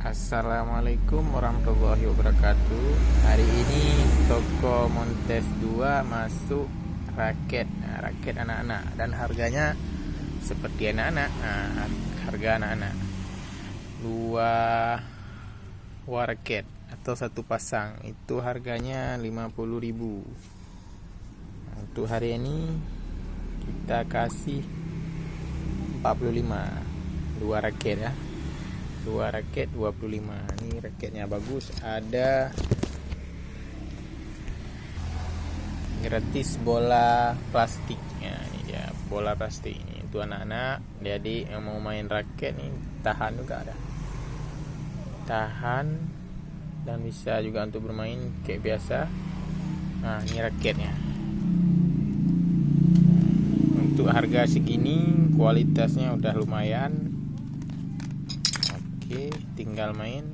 Assalamualaikum warahmatullahi wabarakatuh. Hari ini toko Montes 2 masuk raket, raket anak-anak, dan harganya seperti anak-anak. Harga anak-anak dua raket atau satu pasang itu harganya 50.000. Untuk hari ini kita kasih 45, dua raket ya. 2 raket 25. Ini raketnya bagus, ada gratis bola plastiknya. Ini dia bola plastik ini untuk anak-anak. Jadi yang mau main raket nih tahan juga, ada tahan dan bisa juga untuk bermain kayak biasa. Nah, ini raketnya. Untuk harga segini kualitasnya udah lumayan. Tinggal main.